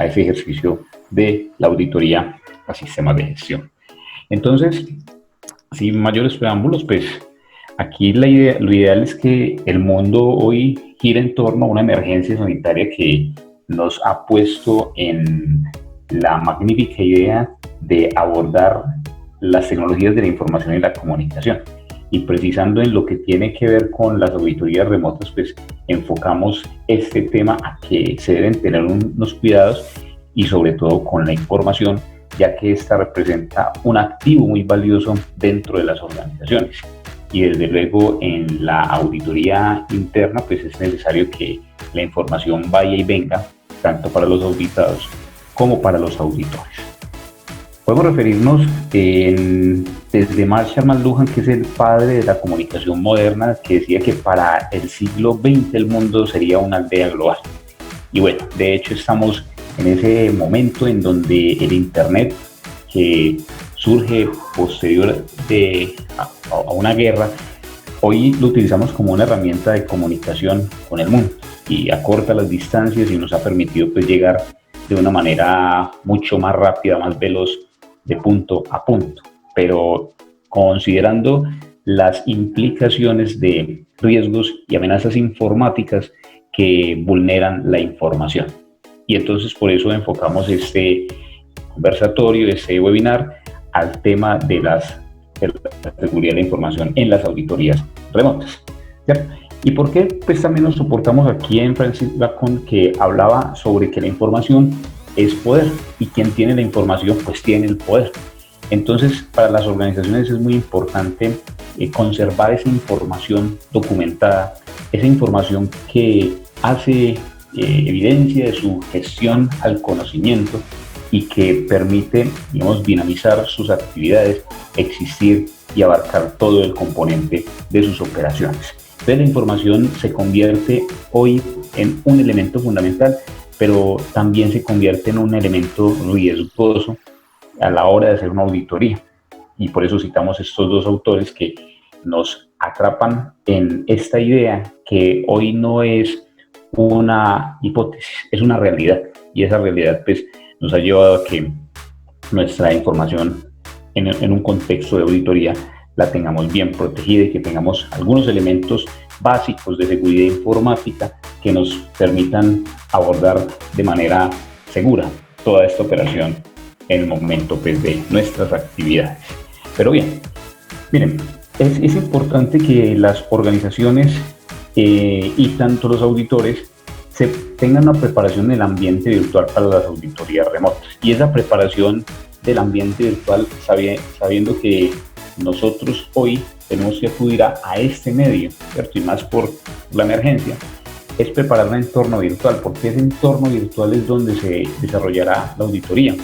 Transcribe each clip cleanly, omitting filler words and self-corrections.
a ese ejercicio de la auditoría a sistemas de gestión. Entonces, sin mayores preámbulos, pues aquí lo ideal es que el mundo hoy gira en torno a una emergencia sanitaria que nos ha puesto en la magnífica idea de abordar las tecnologías de la información y la comunicación. Y precisando en lo que tiene que ver con las auditorías remotas, pues enfocamos este tema a que se deben tener unos cuidados y sobre todo con la información, ya que esta representa un activo muy valioso dentro de las organizaciones. Y desde luego en la auditoría interna, pues es necesario que la información vaya y venga, tanto para los auditados como para los auditores. Podemos referirnos desde Marshall McLuhan, que es el padre de la comunicación moderna, que decía que para el siglo XX el mundo sería una aldea global. Y bueno, de hecho estamos en ese momento en donde el Internet, que surge posterior a una guerra, hoy lo utilizamos como una herramienta de comunicación con el mundo y acorta las distancias y nos ha permitido pues llegar de una manera mucho más rápida, más veloz, de punto a punto, pero considerando las implicaciones de riesgos y amenazas informáticas que vulneran la información. Y entonces por eso enfocamos este conversatorio, este webinar, al tema de la seguridad de la información en las auditorías remotas, ¿cierto? ¿Y por qué? Pues también nos soportamos aquí en Francis Bacon, que hablaba sobre que la información es poder y quien tiene la información pues tiene el poder. Entonces para las organizaciones es muy importante conservar esa información documentada, esa información que hace evidencia de su gestión al conocimiento y que permite, digamos, dinamizar sus actividades, existir y abarcar todo el componente de sus operaciones. Entonces la información se convierte hoy en un elemento fundamental, pero también se convierte en un elemento riesgoso a la hora de hacer una auditoría. Y por eso citamos estos dos autores que nos atrapan en esta idea que hoy no es una hipótesis, es una realidad. Y esa realidad pues nos ha llevado a que nuestra información en un contexto de auditoría la tengamos bien protegida y que tengamos algunos elementos básicos de seguridad informática que nos permitan abordar de manera segura toda esta operación en el momento pues, de nuestras actividades. Pero bien, miren, es importante que las organizaciones y tanto los auditores se tengan una preparación en el ambiente virtual para las auditorías remotas. Y esa preparación del ambiente virtual, sabiendo que nosotros hoy tenemos que acudir a este medio, ¿cierto? Y más por la emergencia, es preparar un entorno virtual, porque ese entorno virtual es donde se desarrollará la auditoría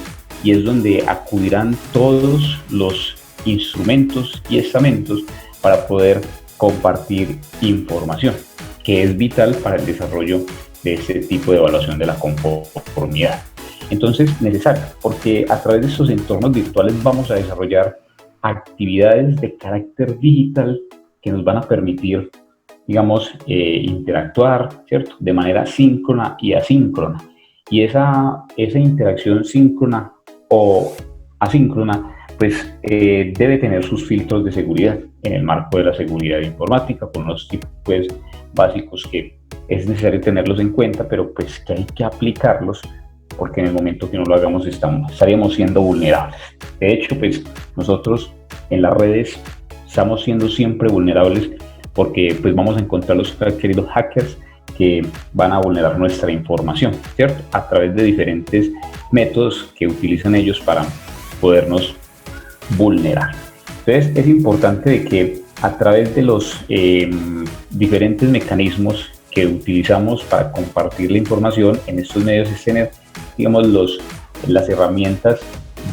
y es donde acudirán todos los instrumentos y estamentos para poder compartir información, que es vital para el desarrollo de este tipo de evaluación de la conformidad. Entonces, necesario, porque a través de estos entornos virtuales vamos a desarrollar actividades de carácter digital que nos van a permitir, digamos, interactuar, ¿cierto?, de manera síncrona y asíncrona. Y esa interacción síncrona o asíncrona, pues debe tener sus filtros de seguridad en el marco de la seguridad informática, con unos tipos pues, básicos que es necesario tenerlos en cuenta, pero pues que hay que aplicarlos, porque en el momento que no lo hagamos estaríamos siendo vulnerables. De hecho, pues nosotros en las redes estamos siendo siempre vulnerables porque pues vamos a encontrar los queridos hackers que van a vulnerar nuestra información, ¿cierto? A través de diferentes métodos que utilizan ellos para podernos vulnerar. Entonces es importante de que a través de los diferentes mecanismos que utilizamos para compartir la información en estos medios es tener, digamos, las herramientas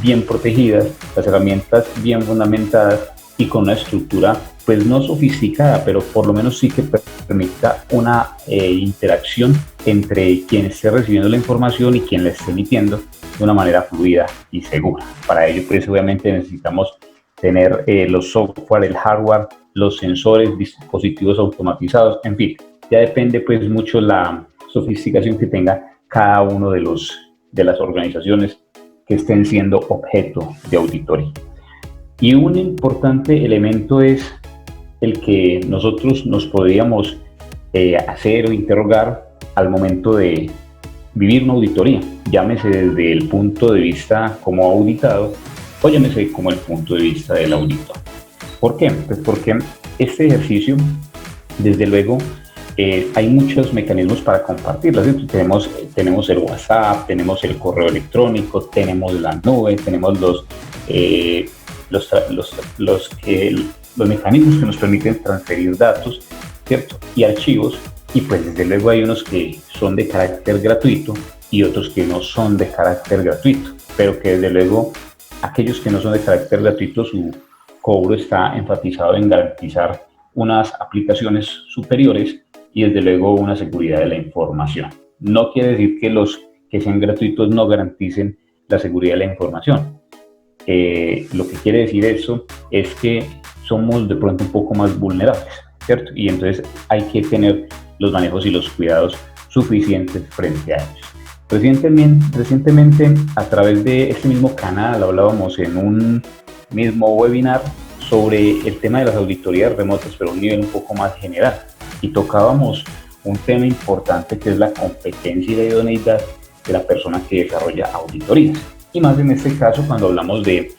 bien protegidas, las herramientas bien fundamentadas y con una estructura pues no sofisticada, pero por lo menos sí que permita una interacción entre quien esté recibiendo la información y quien la esté emitiendo de una manera fluida y segura. Para ello pues obviamente necesitamos tener los software, el hardware, los sensores, dispositivos automatizados, en fin, ya depende pues mucho la sofisticación que tenga cada uno de los de las organizaciones que estén siendo objeto de auditoría. Y un importante elemento es el que nosotros nos podríamos hacer o interrogar al momento de vivir una auditoría, llámese desde el punto de vista como auditado o llámese como el punto de vista del auditor. ¿Por qué? Pues porque este ejercicio, desde luego, hay muchos mecanismos para compartirlo. Tenemos el WhatsApp, tenemos el correo electrónico, tenemos la nube, tenemos los mecanismos que nos permiten transferir datos, ¿cierto? Y archivos, y pues desde luego hay unos que son de carácter gratuito y otros que no son de carácter gratuito, pero que desde luego aquellos que no son de carácter gratuito, su cobro está enfatizado en garantizar unas aplicaciones superiores y desde luego una seguridad de la información. No quiere decir que los que sean gratuitos no garanticen la seguridad de la información. Lo que quiere decir eso es que somos de pronto un poco más vulnerables, ¿cierto? Y entonces hay que tener los manejos y los cuidados suficientes frente a ellos. Recientemente, a través de este mismo canal, hablábamos en un mismo webinar sobre el tema de las auditorías remotas, pero a un nivel un poco más general. Y tocábamos un tema importante que es la competencia y la idoneidad de la persona que desarrolla auditorías. Y más en este caso cuando hablamos de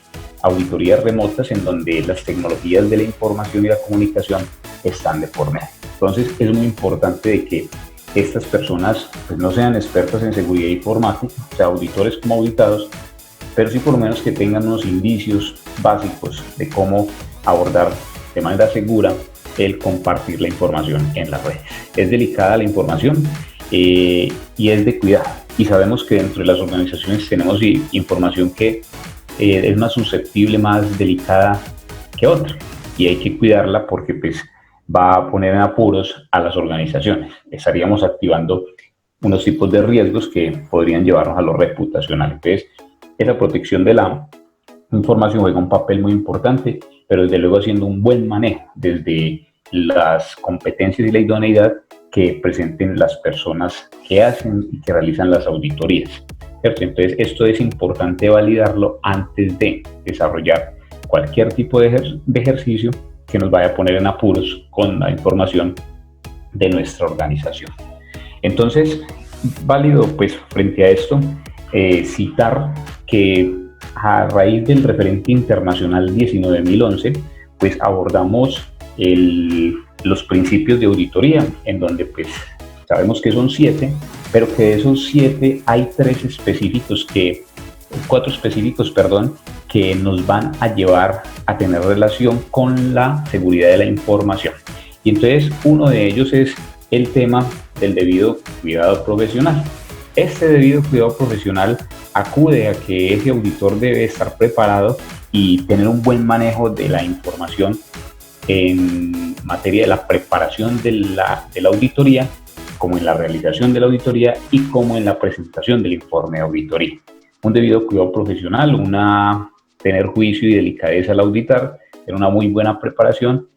auditorías remotas en donde las tecnologías de la información y la comunicación están de por medio. Entonces es muy importante de que estas personas pues, no sean expertas en seguridad informática, o sea, auditores como auditados, pero sí por lo menos que tengan unos indicios básicos de cómo abordar de manera segura el compartir la información en las redes. Es delicada la información y es de cuidado. Y sabemos que dentro de las organizaciones tenemos información que es más susceptible, más delicada que otra. Y hay que cuidarla porque pues, va a poner en apuros a las organizaciones. Estaríamos activando unos tipos de riesgos que podrían llevarnos a lo reputacional. Entonces, esa protección de la información juega un papel muy importante, pero desde luego haciendo un buen manejo desde las competencias y la idoneidad que presenten las personas que hacen y que realizan las auditorías, ¿cierto? Entonces esto es importante validarlo antes de desarrollar cualquier tipo de ejercicio que nos vaya a poner en apuros con la información de nuestra organización. Entonces, válido pues frente a esto citar que a raíz del referente internacional 19011 pues abordamos los principios de auditoría, en donde pues sabemos que son 7, pero que de esos 7 hay 4 específicos, que nos van a llevar a tener relación con la seguridad de la información. Y entonces uno de ellos es el tema del debido cuidado profesional. Este debido cuidado profesional acude a que ese auditor debe estar preparado y tener un buen manejo de la información en materia de la preparación de la auditoría, como en la realización de la auditoría y como en la presentación del informe de auditoría. Un debido cuidado profesional, tener juicio y delicadeza al auditar, tener una muy buena preparación,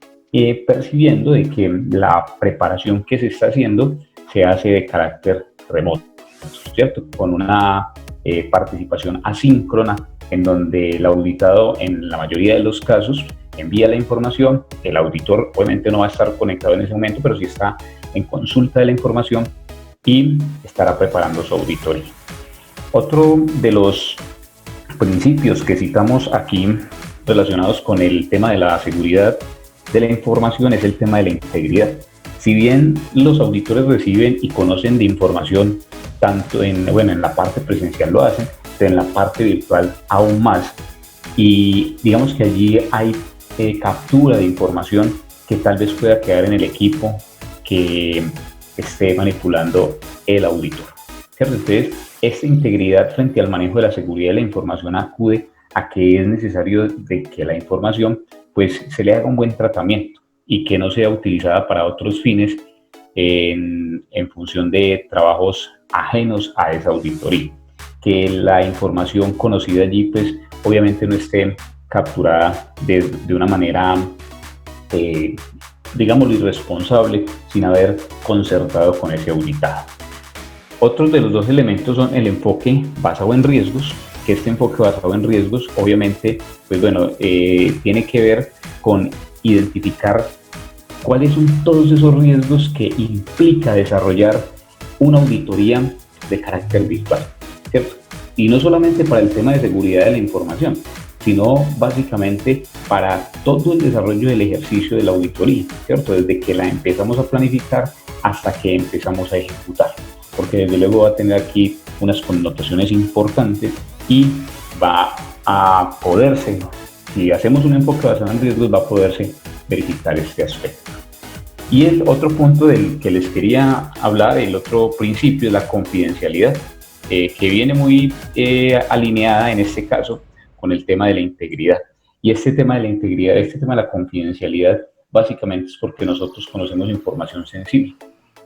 percibiendo de que la preparación que se está haciendo se hace de carácter remoto, ¿cierto? Con una participación asíncrona en donde el auditado en la mayoría de los casos envía la información, el auditor obviamente no va a estar conectado en ese momento, pero sí está en consulta de la información y estará preparando su auditoría. Otro de los principios que citamos aquí relacionados con el tema de la seguridad de la información es el tema de la integridad. Si bien los auditores reciben y conocen de información, tanto en la parte presencial lo hacen, pero en la parte virtual aún más, y digamos que allí hay captura de información que tal vez pueda quedar en el equipo que esté manipulando el auditor, ¿cierto? Entonces, esta integridad frente al manejo de la seguridad de la información acude a que es necesario de que la información pues se le haga un buen tratamiento y que no sea utilizada para otros fines en función de trabajos ajenos a esa auditoría. Que la información conocida allí pues obviamente no esté capturada de una manera, digámoslo, irresponsable, sin haber concertado con ese auditado. Otros de los dos elementos son el enfoque basado en riesgos, que este enfoque basado en riesgos, obviamente, pues bueno, tiene que ver con identificar cuáles son todos esos riesgos que implica desarrollar una auditoría de carácter virtual, ¿cierto? Y no solamente para el tema de seguridad de la información, sino básicamente para todo el desarrollo del ejercicio de la auditoría, ¿cierto? Desde que la empezamos a planificar hasta que empezamos a ejecutar, porque desde luego va a tener aquí unas connotaciones importantes y va a poderse, si hacemos un enfoque basado en riesgos, va a poderse verificar este aspecto. Y el otro punto del que les quería hablar, el otro principio, es la confidencialidad, que viene muy alineada en este caso con el tema de la integridad. Y este tema de la integridad, este tema de la confidencialidad, básicamente es porque nosotros conocemos información sensible.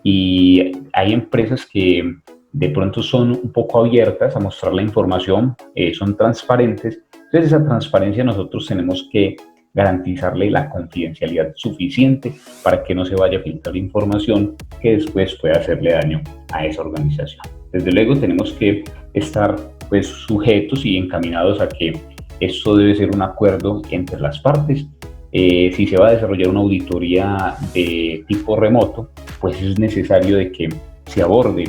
Y hay empresas que de pronto son un poco abiertas a mostrar la información, son transparentes. Entonces esa transparencia nosotros tenemos que garantizarle la confidencialidad suficiente para que no se vaya a filtrar información que después pueda hacerle daño a esa organización. Desde luego tenemos que estar pues sujetos y encaminados a que esto debe ser un acuerdo entre las partes. Si se va a desarrollar una auditoría de tipo remoto, pues es necesario de que se aborde,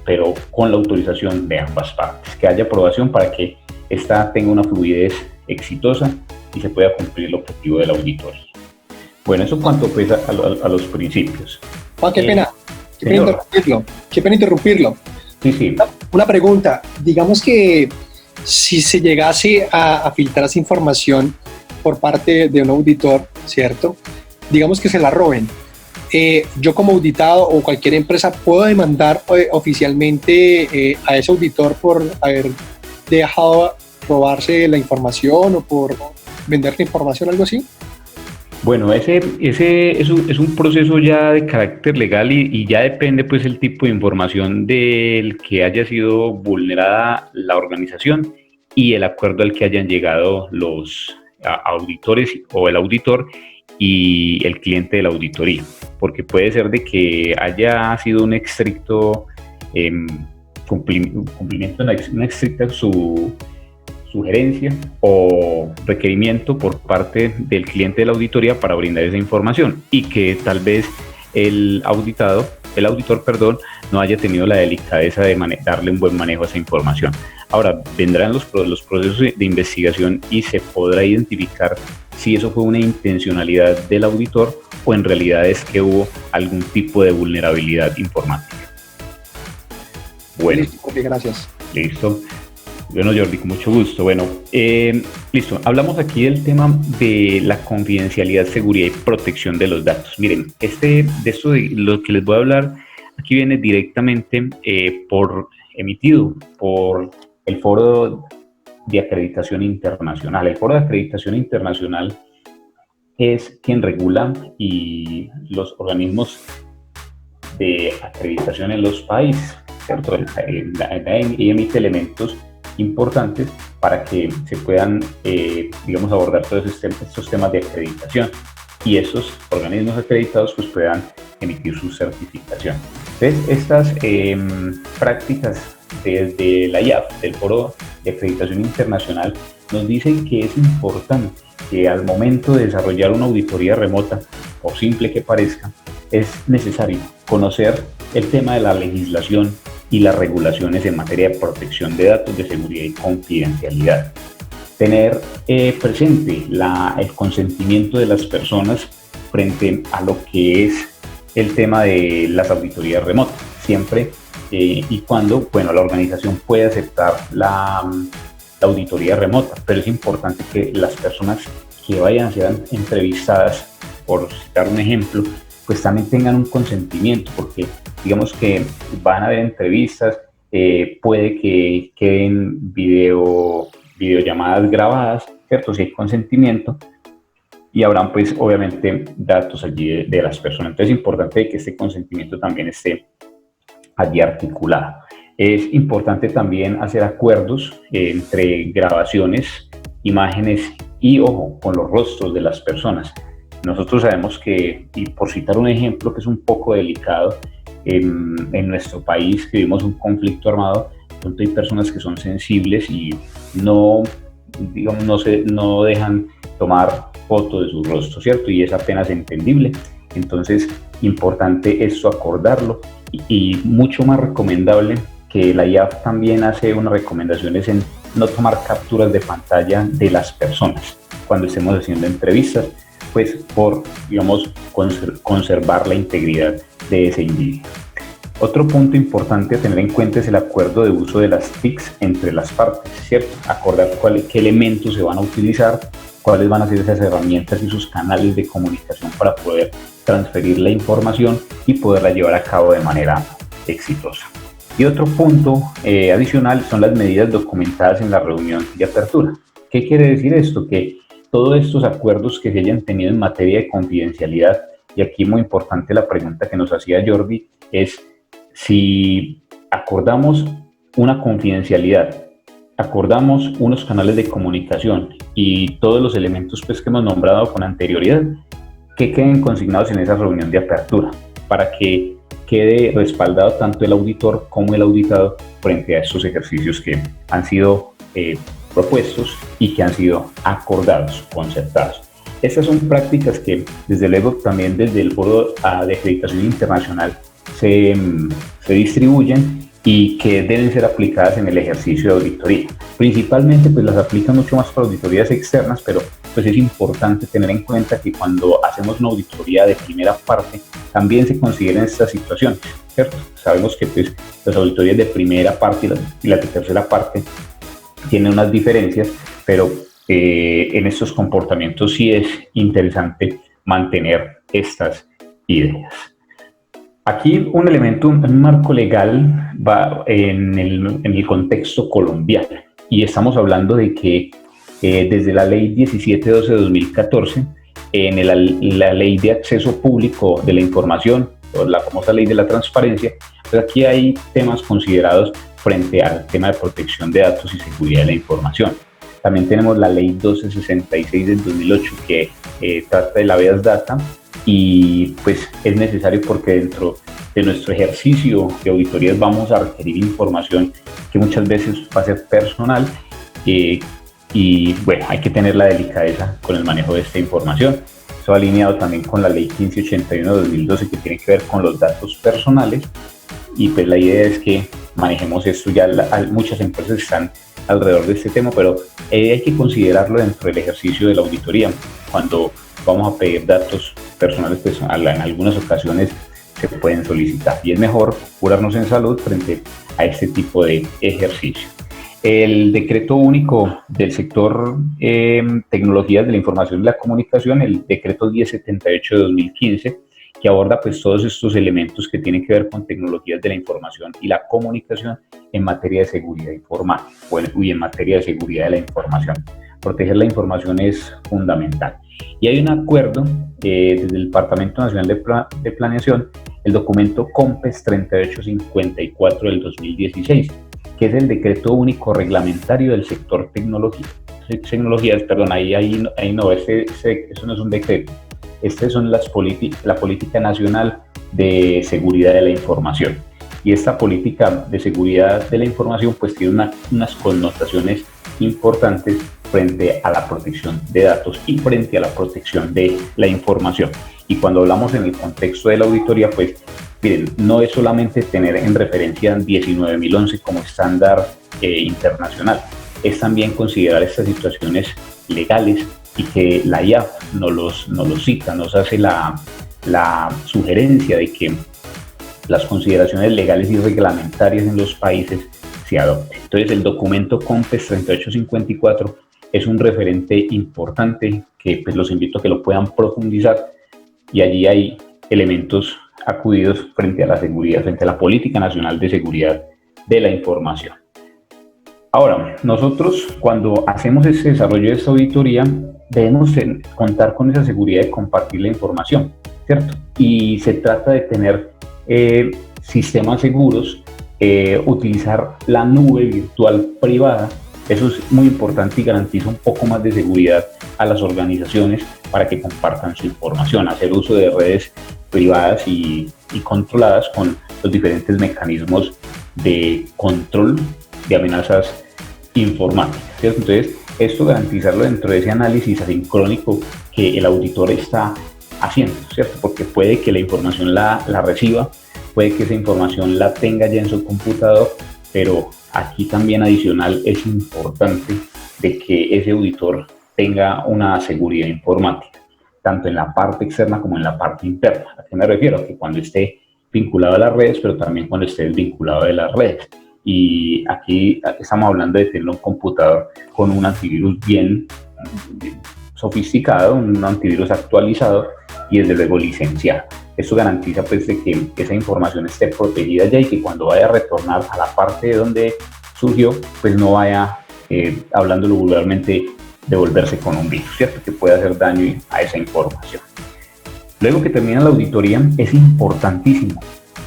pero con la autorización de ambas partes, que haya aprobación para que esta tenga una fluidez exitosa y se pueda cumplir el objetivo de la auditoría. Bueno, eso cuanto pues a los principios. Juan, qué pena interrumpirlo. Sí, sí. Una pregunta, digamos que si se llegase a filtrar esa información por parte de un auditor, ¿cierto? Digamos que se la roben. Yo como auditado o cualquier empresa puedo demandar oficialmente a ese auditor por haber dejado robarse la información o por vender la información, algo así. Bueno, ese es un proceso ya de carácter legal y ya depende pues el tipo de información del que haya sido vulnerada la organización y el acuerdo al que hayan llegado los auditores o el auditor y el cliente de la auditoría, porque puede ser de que haya sido un estricto cumplimiento, una estricta sugerencia o requerimiento por parte del cliente de la auditoría para brindar esa información y que tal vez el auditor, no haya tenido la delicadeza de darle un buen manejo a esa información. Ahora, vendrán los procesos de investigación y se podrá identificar si eso fue una intencionalidad del auditor o en realidad es que hubo algún tipo de vulnerabilidad informática. Bueno, listo, gracias. Listo. Bueno, Jordi, con mucho gusto. Bueno, listo. Hablamos aquí del tema de la confidencialidad, seguridad y protección de los datos. Miren, de esto de lo que les voy a hablar aquí viene directamente emitido por el Foro de Acreditación Internacional. El Foro de Acreditación Internacional es quien regula y los organismos de acreditación en los países, ¿cierto? Y emite elementos importantes para que se puedan, abordar todos estos temas de acreditación y esos organismos acreditados pues puedan emitir su certificación. Entonces, estas prácticas desde la IAF, del Foro de Acreditación Internacional, nos dicen que es importante que al momento de desarrollar una auditoría remota, por simple que parezca, es necesario conocer el tema de la legislación y las regulaciones en materia de protección de datos, de seguridad y confidencialidad. Tener presente el consentimiento de las personas frente a lo que es el tema de las auditorías remotas, siempre y cuando, bueno, la organización puede aceptar la auditoría remota, pero es importante que las personas que vayan a ser entrevistadas, por citar un ejemplo, pues también tengan un consentimiento, porque digamos que van a haber entrevistas, puede que queden videollamadas grabadas, ¿cierto? Si hay consentimiento, y habrán pues obviamente datos allí de las personas. Entonces es importante que este consentimiento también esté allí articulado. Es importante también hacer acuerdos entre grabaciones, imágenes y, ojo, con los rostros de las personas. Nosotros sabemos que, y por citar un ejemplo que es un poco delicado, en nuestro país, que vivimos un conflicto armado, pronto hay personas que son sensibles y no, digamos, no dejan tomar foto de su rostro, ¿cierto? Y es apenas entendible. Entonces, importante esto acordarlo y mucho más recomendable que la IAF también hace unas recomendaciones en no tomar capturas de pantalla de las personas cuando estemos haciendo entrevistas, pues por, digamos, conservar la integridad de ese individuo. Otro punto importante a tener en cuenta es el acuerdo de uso de las TICs entre las partes, ¿cierto? Acordar qué elementos se van a utilizar, cuáles van a ser esas herramientas y sus canales de comunicación para poder transferir la información y poderla llevar a cabo de manera exitosa. Y otro punto adicional son las medidas documentadas en la reunión de apertura. ¿Qué quiere decir esto? Que todos estos acuerdos que se hayan tenido en materia de confidencialidad, y aquí muy importante la pregunta que nos hacía Jordi, es si acordamos una confidencialidad, acordamos unos canales de comunicación y todos los elementos pues, que hemos nombrado con anterioridad, que queden consignados en esa reunión de apertura, para que quede respaldado tanto el auditor como el auditado frente a estos ejercicios que han sido propuestos y que han sido acordados, concertados. Estas son prácticas que desde luego también desde el Foro de Acreditación Internacional se distribuyen y que deben ser aplicadas en el ejercicio de auditoría. Principalmente pues las aplican mucho más para auditorías externas, pero pues es importante tener en cuenta que cuando hacemos una auditoría de primera parte también se consideran estas situaciones, ¿cierto? Sabemos que pues las auditorías de primera parte y la de tercera parte tienen unas diferencias, pero en estos comportamientos sí es interesante mantener estas ideas. Aquí un elemento, un marco legal va en el contexto colombiano y estamos hablando de que desde la ley 1712 de 2014, en la ley de acceso público de la información, o la famosa ley de la transparencia, pues aquí hay temas considerados frente al tema de protección de datos y seguridad de la información. También tenemos la ley 1266 del 2008 que trata de la habeas data y pues es necesario porque dentro de nuestro ejercicio de auditorías vamos a requerir información que muchas veces va a ser personal y bueno, hay que tener la delicadeza con el manejo de esta información. Eso alineado también con la ley 1581 de 2012 que tiene que ver con los datos personales y pues la idea es que manejemos esto. Ya muchas empresas están alrededor de este tema, pero hay que considerarlo dentro del ejercicio de la auditoría. Cuando vamos a pedir datos personales, pues en algunas ocasiones se pueden solicitar y es mejor curarnos en salud frente a este tipo de ejercicio. El decreto único del sector tecnologías de la información y la comunicación, el decreto 1078 de 2015, que aborda pues todos estos elementos que tienen que ver con tecnologías de la información y la comunicación en materia de seguridad informática y en materia de seguridad de la información. Proteger la información es fundamental. Y hay un acuerdo desde el Departamento Nacional de Planeación, el documento COMPES 3854 del 2016, que es el decreto único reglamentario del sector tecnologías, perdón, ahí no, eso no es un decreto. Estas son la política nacional de seguridad de la información. Y esta política de seguridad de la información pues tiene unas connotaciones importantes frente a la protección de datos y frente a la protección de la información. Y cuando hablamos en el contexto de la auditoría, pues miren, no es solamente tener en referencia 19011 como estándar internacional, es también considerar estas situaciones legales y que la IAF nos los cita, nos hace la sugerencia de que las consideraciones legales y reglamentarias en los países se adopten. Entonces el documento COMPES 3854 es un referente importante que pues los invito a que lo puedan profundizar y allí hay elementos acudidos frente a la seguridad, frente a la Política Nacional de Seguridad de la Información. Ahora, nosotros cuando hacemos este desarrollo de esta auditoría debemos contar con esa seguridad de compartir la información, ¿cierto? Y se trata de tener sistemas seguros, utilizar la nube virtual privada. Eso es muy importante y garantiza un poco más de seguridad a las organizaciones para que compartan su información, hacer uso de redes privadas y controladas con los diferentes mecanismos de control de amenazas informáticas, ¿cierto? Entonces, esto garantizarlo dentro de ese análisis asincrónico que el auditor está haciendo, ¿cierto? Porque puede que la información la reciba, puede que esa información la tenga ya en su computador, pero aquí también adicional es importante de que ese auditor tenga una seguridad informática, tanto en la parte externa como en la parte interna. ¿A qué me refiero? A que cuando esté vinculado a las redes, pero también cuando esté desvinculado de las redes. Y aquí estamos hablando de tener un computador con un antivirus bien sofisticado, un antivirus actualizado y desde luego licenciado. Esto garantiza pues de que esa información esté protegida ya y que cuando vaya a retornar a la parte de donde surgió, pues no vaya, hablándolo vulgarmente, devolverse con un virus, ¿cierto? Que puede hacer daño a esa información. Luego que termina la auditoría, es importantísimo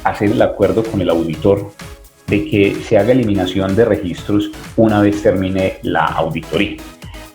hacer el acuerdo con el auditor de que se haga eliminación de registros una vez termine la auditoría.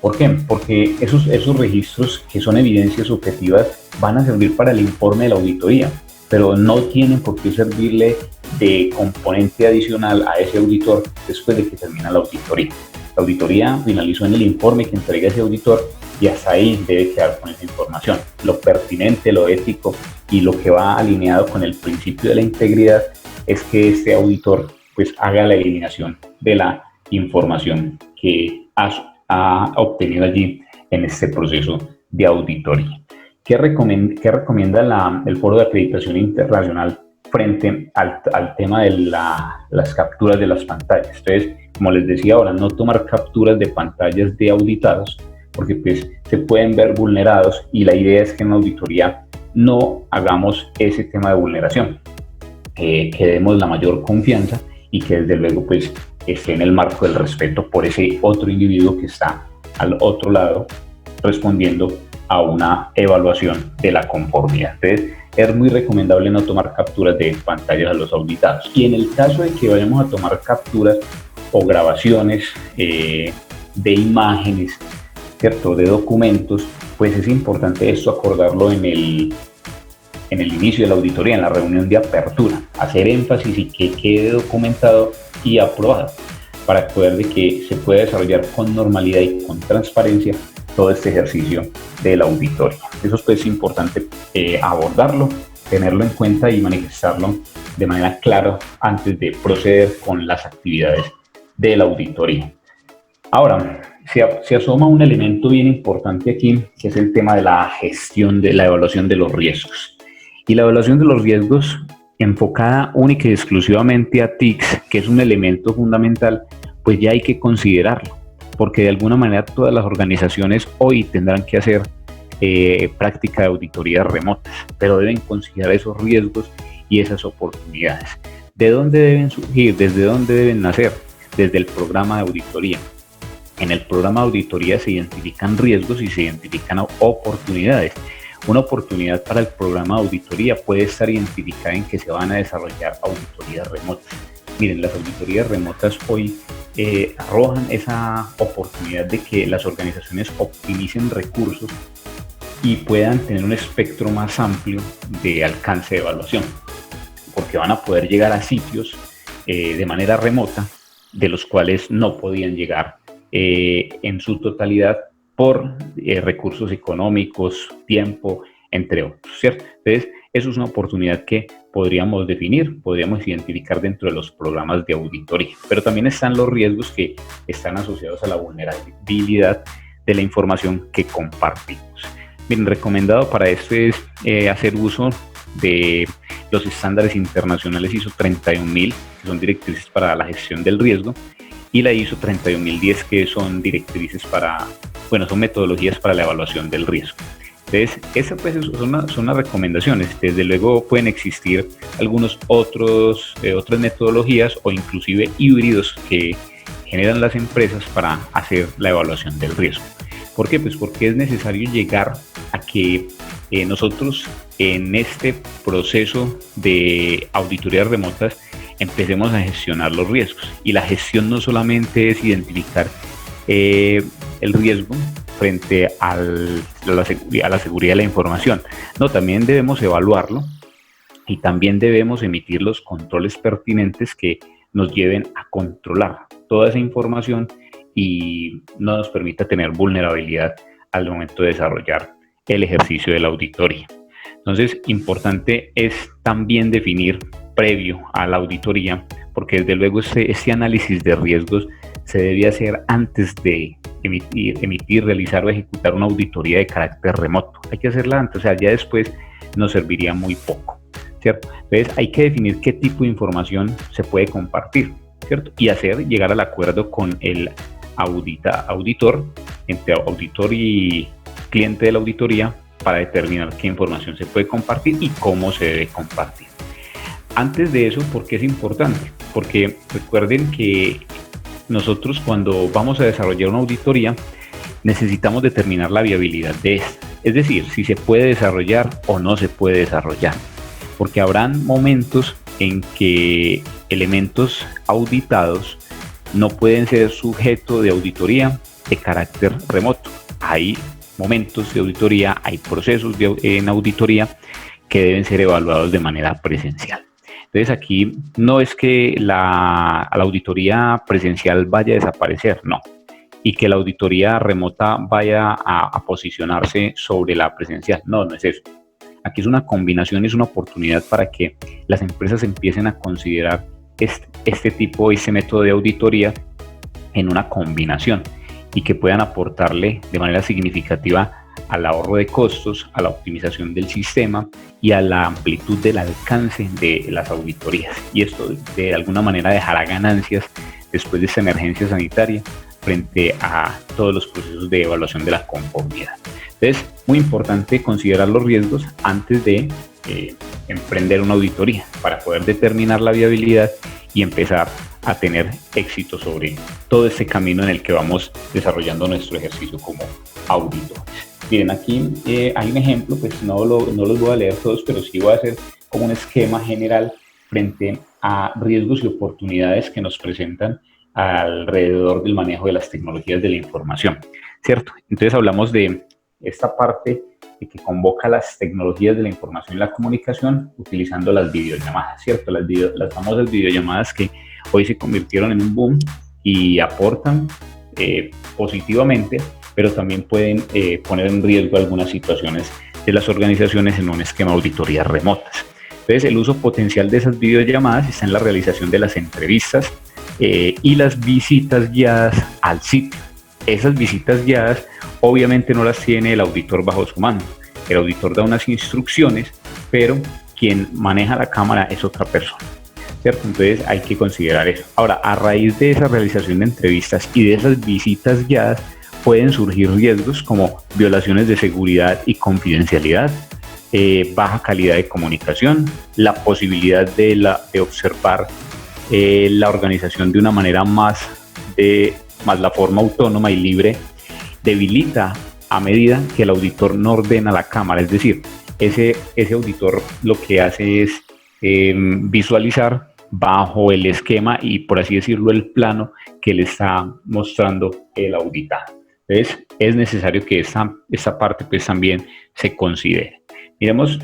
¿Por qué? Porque esos registros que son evidencias objetivas van a servir para el informe de la auditoría, pero no tienen por qué servirle de componente adicional a ese auditor después de que termina la auditoría. La auditoría finalizó en el informe que entrega ese auditor y hasta ahí debe quedar con esa información. Lo pertinente, lo ético y lo que va alineado con el principio de la integridad es que este auditor pues haga la eliminación de la información que ha obtenido allí en este proceso de auditoría. ¿Qué recomienda el Foro de Acreditación Internacional frente al tema de las capturas de las pantallas? Entonces, como les decía ahora, no tomar capturas de pantallas de auditados, porque pues se pueden ver vulnerados y la idea es que en la auditoría no hagamos ese tema de vulneración, que demos la mayor confianza y que desde luego pues esté en el marco del respeto por ese otro individuo que está al otro lado respondiendo a una evaluación de la conformidad. Entonces, es muy recomendable no tomar capturas de pantallas a los auditados. Y en el caso de que vayamos a tomar capturas o grabaciones de imágenes, ¿cierto?, de documentos, pues es importante esto acordarlo en el inicio de la auditoría, en la reunión de apertura, hacer énfasis y que quede documentado y aprobado para poder de que se pueda desarrollar con normalidad y con transparencia todo este ejercicio de la auditoría. Eso pues, es importante abordarlo, tenerlo en cuenta y manifestarlo de manera clara antes de proceder con las actividades de la auditoría. Ahora, se asoma un elemento bien importante aquí, que es el tema de la gestión de la evaluación de los riesgos. Y la evaluación de los riesgos enfocada única y exclusivamente a TICs, que es un elemento fundamental, pues ya hay que considerarlo, porque de alguna manera todas las organizaciones hoy tendrán que hacer práctica de auditorías remotas, pero deben considerar esos riesgos y esas oportunidades. ¿De dónde deben surgir? ¿Desde dónde deben nacer? Desde el programa de auditoría. En el programa de auditoría se identifican riesgos y se identifican oportunidades. Una oportunidad para el programa de auditoría puede estar identificada en que se van a desarrollar auditorías remotas. Miren, las auditorías remotas hoy arrojan esa oportunidad de que las organizaciones optimicen recursos y puedan tener un espectro más amplio de alcance de evaluación, porque van a poder llegar a sitios de manera remota de los cuales no podían llegar en su totalidad por recursos económicos, tiempo, entre otros, ¿cierto? Entonces, eso es una oportunidad que podríamos definir, podríamos identificar dentro de los programas de auditoría, pero también están los riesgos que están asociados a la vulnerabilidad de la información que compartimos. Bien, recomendado para esto es hacer uso de los estándares internacionales ISO 31000, que son directrices para la gestión del riesgo, y la ISO 31010, que son directrices son metodologías para la evaluación del riesgo. Entonces, esas pues son las recomendaciones. Desde luego pueden existir otras metodologías o inclusive híbridos que generan las empresas para hacer la evaluación del riesgo. ¿Por qué? Pues porque es necesario llegar a que nosotros en este proceso de auditorías remotas empecemos a gestionar los riesgos. Y la gestión no solamente es identificar el riesgo frente a la seguridad de la información, no, también debemos evaluarlo y también debemos emitir los controles pertinentes que nos lleven a controlar toda esa información y no nos permita tener vulnerabilidad al momento de desarrollar el ejercicio de la auditoría. Entonces, importante es también definir previo a la auditoría, porque desde luego este análisis de riesgos se debe hacer antes de emitir, realizar o ejecutar una auditoría de carácter remoto. Hay que hacerla antes, o sea, ya después nos serviría muy poco, ¿cierto? Entonces, hay que definir qué tipo de información se puede compartir, ¿cierto? Y llegar al acuerdo con el auditor, entre auditor y cliente de la auditoría, para determinar qué información se puede compartir y cómo se debe compartir. Antes de eso, ¿por qué es importante? Porque recuerden que nosotros, cuando vamos a desarrollar una auditoría, necesitamos determinar la viabilidad de esta, es decir, si se puede desarrollar o no se puede desarrollar, porque habrán momentos en que elementos auditados no pueden ser sujeto de auditoría de carácter remoto. Hay momentos de auditoría, hay procesos en auditoría que deben ser evaluados de manera presencial. Entonces, aquí no es que la auditoría presencial vaya a desaparecer, no, y que la auditoría remota vaya a posicionarse sobre la presencial, no es eso. Aquí es una combinación, es una oportunidad para que las empresas empiecen a considerar este método de auditoría en una combinación y que puedan aportarle de manera significativa al ahorro de costos, a la optimización del sistema y a la amplitud del alcance de las auditorías. Y esto de alguna manera dejará ganancias después de esta emergencia sanitaria frente a todos los procesos de evaluación de la conformidad. Entonces, muy importante considerar los riesgos antes de emprender una auditoría para poder determinar la viabilidad y empezar a tener éxito sobre todo este camino en el que vamos desarrollando nuestro ejercicio como auditores. Miren, aquí hay un ejemplo, pues no los voy a leer todos, pero sí voy a hacer como un esquema general frente a riesgos y oportunidades que nos presentan alrededor del manejo de las tecnologías de la información, ¿cierto? Entonces hablamos de esta parte que convoca las tecnologías de la información y la comunicación utilizando las videollamadas, ¿cierto? Las famosas videollamadas que hoy se convirtieron en un boom y aportan positivamente, pero también pueden poner en riesgo algunas situaciones de las organizaciones en un esquema de auditorías remotas. Entonces, el uso potencial de esas videollamadas está en la realización de las entrevistas y las visitas guiadas al sitio. Esas visitas guiadas obviamente no las tiene el auditor bajo su mando. El auditor da unas instrucciones, pero quien maneja la cámara es otra persona, ¿cierto? Entonces hay que considerar eso. Ahora, a raíz de esa realización de entrevistas y de esas visitas guiadas, pueden surgir riesgos como violaciones de seguridad y confidencialidad, baja calidad de comunicación, la posibilidad de observar la organización de una manera más la forma autónoma y libre, debilita a medida que el auditor no ordena la cámara. Es decir, ese auditor lo que hace es visualizar bajo el esquema y, por así decirlo, el plano que le está mostrando el auditado. Entonces, es necesario que esta parte pues también se considere. Miremos,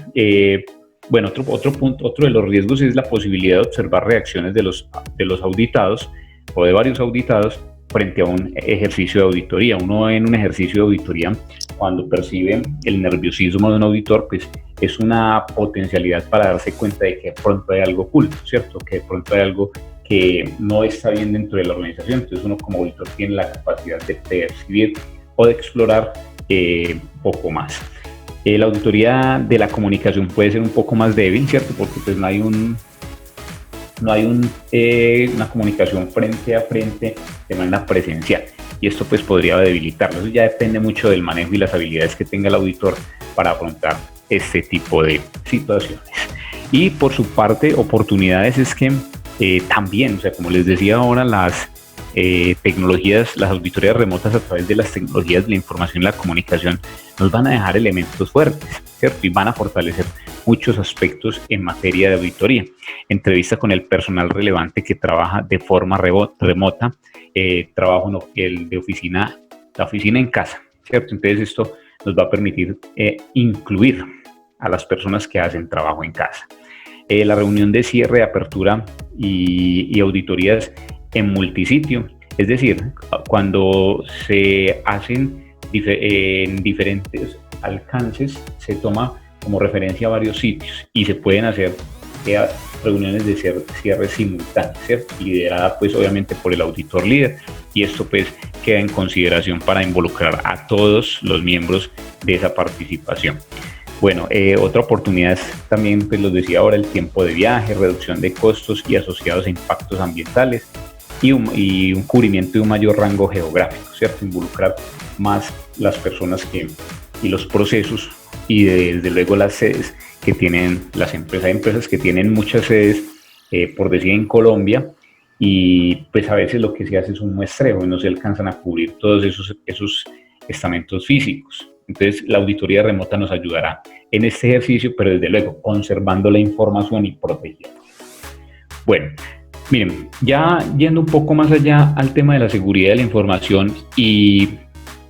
bueno, otro punto, otro de los riesgos es la posibilidad de observar reacciones de los auditados o de varios auditados frente a un ejercicio de auditoría. Uno en un ejercicio de auditoría, cuando percibe el nerviosismo de un auditor, pues es una potencialidad para darse cuenta de que de pronto hay algo oculto, ¿cierto? Que de pronto hay algo que no está bien dentro de la organización. Entonces uno como auditor tiene la capacidad de percibir o de explorar poco más. La auditoría de la comunicación puede ser un poco más débil, ¿cierto? Porque pues no hay una comunicación frente a frente de manera presencial, y esto pues podría debilitarlo. Eso ya depende mucho del manejo y las habilidades que tenga el auditor para afrontar este tipo de situaciones. Y por su parte, oportunidades es que también, o sea, como les decía ahora, las tecnologías, las auditorías remotas a través de las tecnologías de la información y la comunicación nos van a dejar elementos fuertes, ¿cierto? Y van a fortalecer muchos aspectos en materia de auditoría. Entrevista con el personal relevante que trabaja de forma remota, trabajo de oficina, la oficina en casa, ¿cierto? Entonces esto nos va a permitir incluir a las personas que hacen trabajo en casa. la reunión de cierre, apertura y auditorías en multisitio. Es decir, cuando se hacen en diferentes alcances, se toma como referencia a varios sitios y se pueden hacer reuniones de cierre simultáneas, ¿cierto? Liderada pues obviamente por el auditor líder, y esto pues queda en consideración para involucrar a todos los miembros de esa participación. Bueno, otra oportunidad es también, pues los decía ahora, el tiempo de viaje, reducción de costos y asociados a impactos ambientales, y un cubrimiento de un mayor rango geográfico, ¿cierto? Involucrar más las personas y los procesos, y desde luego las sedes que tienen las empresas. Hay empresas que tienen muchas sedes, por decir en Colombia, y pues a veces lo que se hace es un muestreo y no se alcanzan a cubrir todos esos estamentos físicos. Entonces la auditoría remota nos ayudará en este ejercicio, pero desde luego conservando la información y protegiendo. Bueno, miren, ya yendo un poco más allá al tema de la seguridad de la información y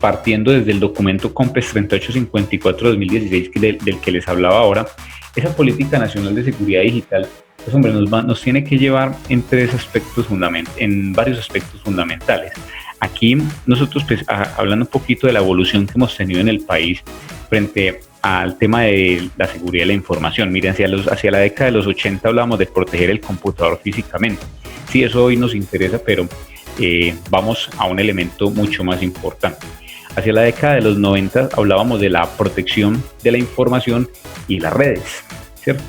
partiendo desde el documento COMPES 3854-2016 del que les hablaba ahora, esa política nacional de seguridad digital, pues hombre, nos tiene que llevar en varios aspectos fundamentales. Aquí nosotros, pues, hablando un poquito de la evolución que hemos tenido en el país frente al tema de la seguridad de la información. Miren, hacia la década de los 80 hablábamos de proteger el computador físicamente. Sí, eso hoy nos interesa, pero vamos a un elemento mucho más importante. Hacia la década de los 90 hablábamos de la protección de la información y las redes, ¿cierto?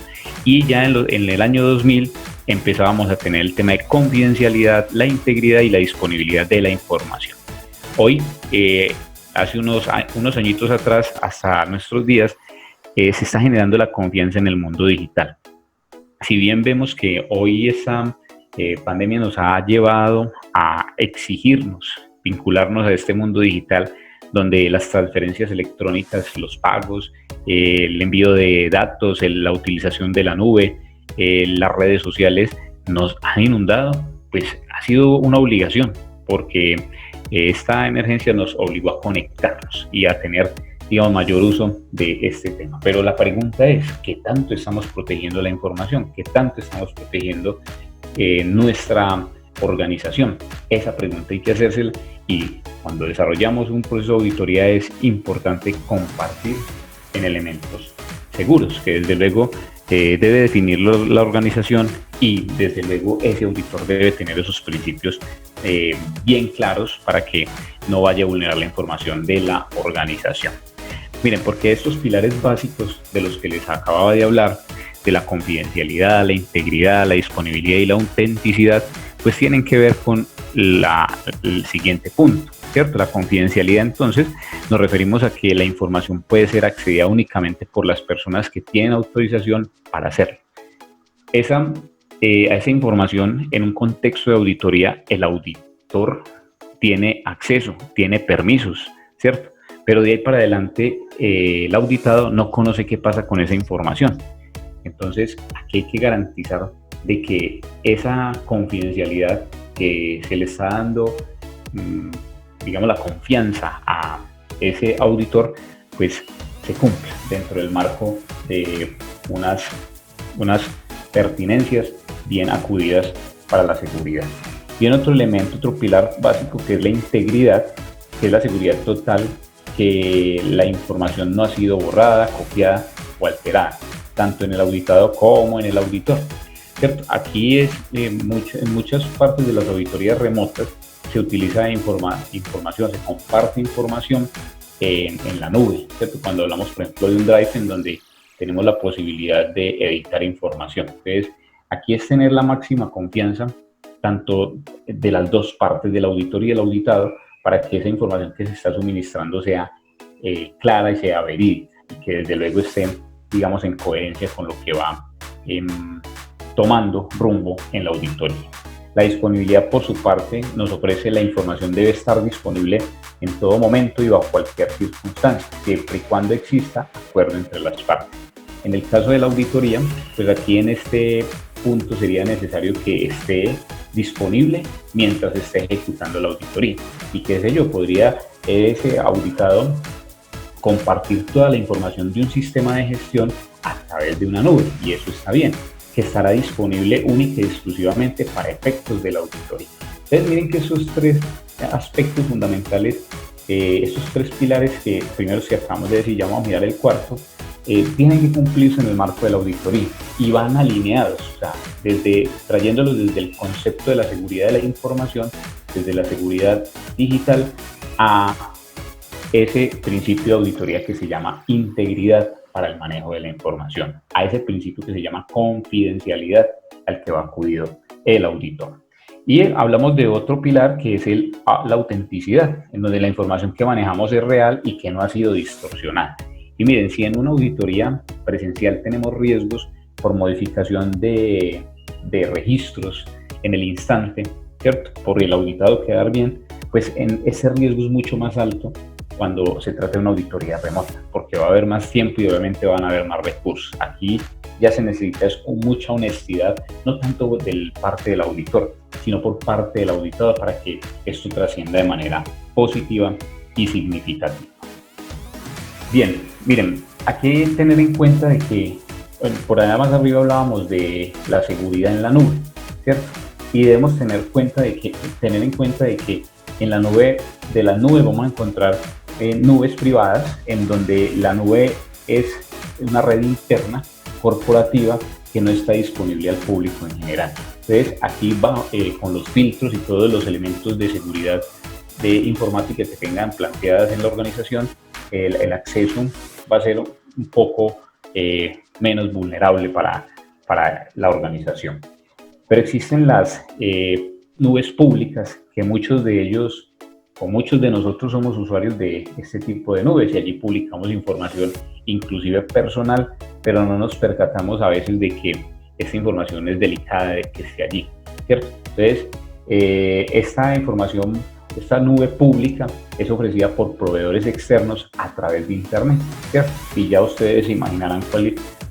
Y ya en el año 2000 empezábamos a tener el tema de confidencialidad, la integridad y la disponibilidad de la información. Hoy, hace unos añitos atrás, hasta nuestros días, se está generando la confianza en el mundo digital. Si bien vemos que hoy esta pandemia nos ha llevado a exigirnos, vincularnos a este mundo digital, donde las transferencias electrónicas, los pagos, el envío de datos, la utilización de la nube, las redes sociales nos han inundado, pues ha sido una obligación, porque esta emergencia nos obligó a conectarnos y a tener, digamos, mayor uso de este tema. Pero la pregunta es, ¿qué tanto estamos protegiendo la información? ¿Qué tanto estamos protegiendo nuestra organización? Esa pregunta hay que hacérsela, y cuando desarrollamos un proceso de auditoría es importante compartir en elementos seguros, que desde luego debe definirlo la organización, y desde luego ese auditor debe tener esos principios bien claros para que no vaya a vulnerar la información de la organización. Miren, porque estos pilares básicos de los que les acababa de hablar, de la confidencialidad, la integridad, la disponibilidad y la autenticidad, pues tienen que ver con el siguiente punto, ¿cierto? La confidencialidad, entonces, nos referimos a que la información puede ser accedida únicamente por las personas que tienen autorización para hacerlo. A esa información, en un contexto de auditoría, el auditor tiene acceso, tiene permisos, ¿cierto? Pero de ahí para adelante, el auditado no conoce qué pasa con esa información. Entonces, aquí hay que garantizar de que esa confidencialidad que se le está dando, digamos, la confianza a ese auditor, pues se cumpla dentro del marco de unas pertinencias bien acudidas para la seguridad. Y en otro elemento, otro pilar básico, que es la integridad, que es la seguridad total, que la información no ha sido borrada, copiada o alterada, tanto en el auditado como en el auditor, ¿cierto? Aquí en muchas partes de las auditorías remotas se utiliza información, se comparte información en la nube, ¿cierto? Cuando hablamos, por ejemplo, de un drive en donde tenemos la posibilidad de editar información. Entonces, aquí es tener la máxima confianza tanto de las dos partes, del auditor y del auditado, para que esa información que se está suministrando sea clara y sea verídica, y que desde luego esté, digamos, en coherencia con lo que va tomando rumbo en la auditoría. La disponibilidad, por su parte, nos ofrece la información debe estar disponible en todo momento y bajo cualquier circunstancia, siempre y cuando exista acuerdo entre las partes. En el caso de la auditoría, pues aquí en este punto sería necesario que esté disponible mientras se esté ejecutando la auditoría. Y qué sé yo, podría ese auditado compartir toda la información de un sistema de gestión a través de una nube, y eso está bien. que estará disponible única y exclusivamente para efectos de la auditoría. Entonces miren que esos tres aspectos fundamentales, estos tres pilares que primero si acabamos de decir, ya vamos a mirar el cuarto, tienen que cumplirse en el marco de la auditoría y van alineados, o sea, trayéndolos desde el concepto de la seguridad de la información, desde la seguridad digital a ese principio de auditoría que se llama integridad para el manejo de la información, a ese principio que se llama confidencialidad al que va acudido el auditor. Y hablamos de otro pilar que es la autenticidad, en donde la información que manejamos es real y que no ha sido distorsionada. Y miren, si en una auditoría presencial tenemos riesgos por modificación de registros en el instante, ¿cierto? Por el auditado quedar bien, pues ese riesgo es mucho más alto cuando se trata de una auditoría remota, porque va a haber más tiempo y obviamente van a haber más recursos. Aquí ya se necesita mucha honestidad, no tanto de parte del auditor, sino por parte del auditado para que esto trascienda de manera positiva y significativa. Bien, miren, aquí hay que tener en cuenta de que, bueno, por allá más arriba hablábamos de la seguridad en la nube, ¿cierto? Y debemos tener en cuenta de que en la nube vamos a encontrar nubes privadas, en donde la nube es una red interna corporativa que no está disponible al público en general. Entonces aquí va con los filtros y todos los elementos de seguridad de informática que tengan planteadas en la organización, el acceso va a ser un poco menos vulnerable para la organización. Pero existen las nubes públicas que muchos de nosotros somos usuarios de este tipo de nubes y allí publicamos información inclusive personal, pero no nos percatamos a veces de que esta información es delicada de que esté allí, ¿cierto? Entonces, esta información, esta nube pública es ofrecida por proveedores externos a través de Internet, ¿cierto? Y ya ustedes se imaginarán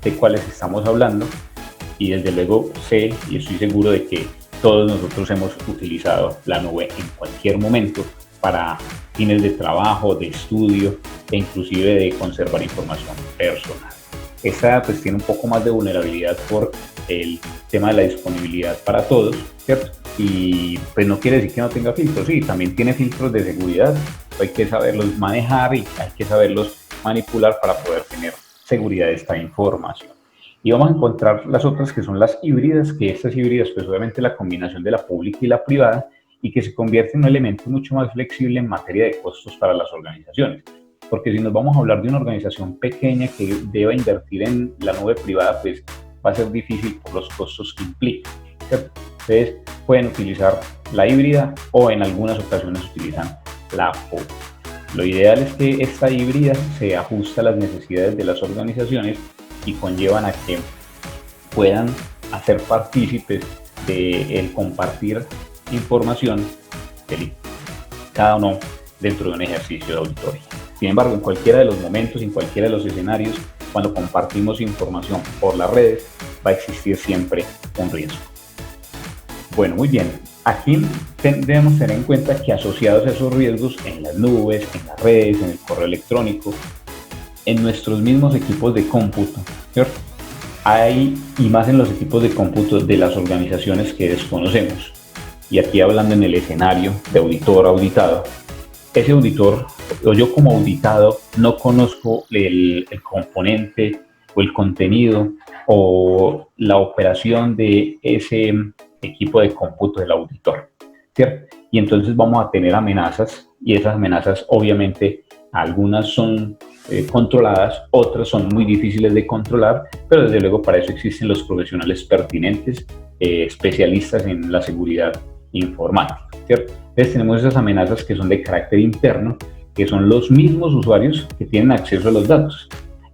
de cuáles estamos hablando y desde luego sé y estoy seguro de que todos nosotros hemos utilizado la nube en cualquier momento para fines de trabajo, de estudio e inclusive de conservar información personal. Esta pues tiene un poco más de vulnerabilidad por el tema de la disponibilidad para todos, ¿cierto? Y pues no quiere decir que no tenga filtros, sí, también tiene filtros de seguridad, hay que saberlos manejar y hay que saberlos manipular para poder tener seguridad de esta información. Y vamos a encontrar las otras que son las híbridas, que estas híbridas pues obviamente la combinación de la pública y la privada y que se convierte en un elemento mucho más flexible en materia de costos para las organizaciones. Porque si nos vamos a hablar de una organización pequeña que deba invertir en la nube privada, pues va a ser difícil por los costos que implica, ¿cierto? Entonces pueden utilizar la híbrida o en algunas ocasiones utilizan la pública. Lo ideal es que esta híbrida se ajuste a las necesidades de las organizaciones y conllevan a que puedan hacer partícipes del compartir información cada uno dentro de un ejercicio de auditoría. Sin embargo, en cualquiera de los momentos, en cualquiera de los escenarios, cuando compartimos información por las redes, va a existir siempre un riesgo. Bueno, muy bien. Aquí debemos tener en cuenta que asociados a esos riesgos en las nubes, en las redes, en el correo electrónico, en nuestros mismos equipos de cómputo, ¿cierto? Y más en los equipos de cómputo de las organizaciones que desconocemos. Y aquí hablando en el escenario de auditor auditado, ese auditor o yo como auditado no conozco el componente o el contenido o la operación de ese equipo de cómputo del auditor, ¿cierto? Y entonces vamos a tener amenazas y esas amenazas obviamente algunas son controladas, otras son muy difíciles de controlar, pero desde luego para eso existen los profesionales pertinentes, especialistas en la seguridad informática, ¿cierto? Entonces tenemos esas amenazas que son de carácter interno, que son los mismos usuarios que tienen acceso a los datos,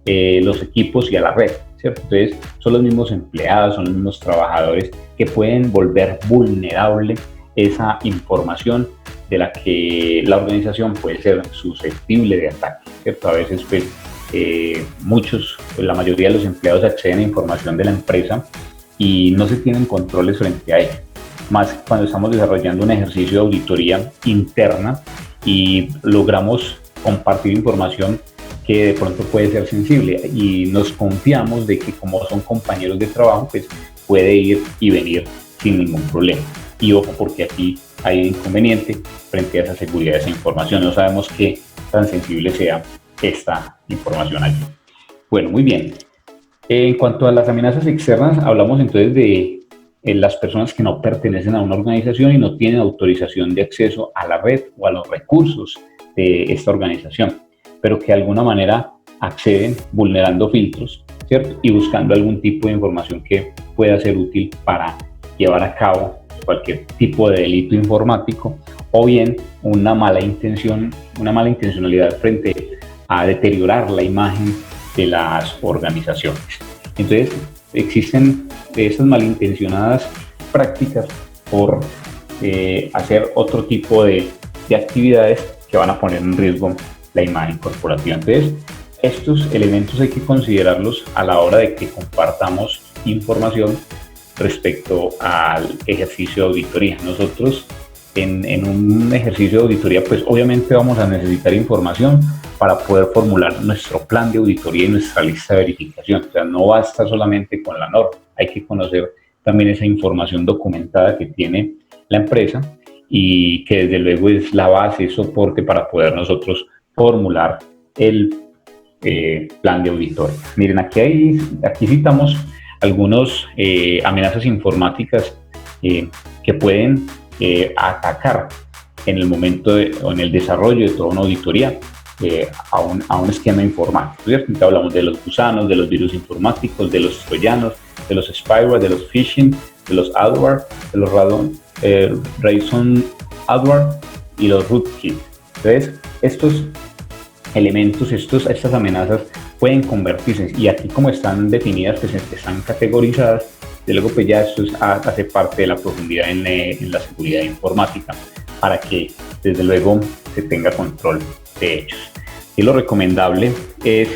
los equipos y a la red, ¿cierto? Entonces son los mismos empleados, son los mismos trabajadores que pueden volver vulnerable esa información de la que la organización puede ser susceptible de ataque, ¿cierto? A veces pues la mayoría de los empleados acceden a información de la empresa y no se tienen controles frente a ella. Más cuando estamos desarrollando un ejercicio de auditoría interna y logramos compartir información que de pronto puede ser sensible y nos confiamos de que como son compañeros de trabajo, pues puede ir y venir sin ningún problema. Y ojo, porque aquí hay inconveniente frente a esa seguridad de esa información. No sabemos qué tan sensible sea esta información allí. Bueno, muy bien. En cuanto a las amenazas externas, hablamos entonces de las personas que no pertenecen a una organización y no tienen autorización de acceso a la red o a los recursos de esta organización, pero que de alguna manera acceden vulnerando filtros, ¿cierto? Y buscando algún tipo de información que pueda ser útil para llevar a cabo cualquier tipo de delito informático, o bien una mala intencionalidad frente a deteriorar la imagen de las organizaciones. Entonces, existen esas malintencionadas prácticas por hacer otro tipo de actividades que van a poner en riesgo la imagen corporativa. Entonces, estos elementos hay que considerarlos a la hora de que compartamos información respecto al ejercicio de auditoría. Nosotros en un ejercicio de auditoría, pues obviamente vamos a necesitar información para poder formular nuestro plan de auditoría y nuestra lista de verificación. O sea, no basta solamente con la norma, hay que conocer también esa información documentada que tiene la empresa y que desde luego es la base, soporte para poder nosotros formular el plan de auditoría. Miren, aquí citamos algunas amenazas informáticas que pueden atacar en el momento o en el desarrollo de toda una auditoría a un esquema informático, ¿cierto? Entonces hablamos de los gusanos, de los virus informáticos, de los troyanos, de los spyware, de los phishing, de los adware, de los ransom adware y los rootkit. Entonces, estos elementos, estas amenazas pueden convertirse, y aquí como están definidas, pues están categorizadas, de luego pues ya esto hace parte de la profundidad en la seguridad informática, para que desde luego se tenga control de ellos. Y lo recomendable es,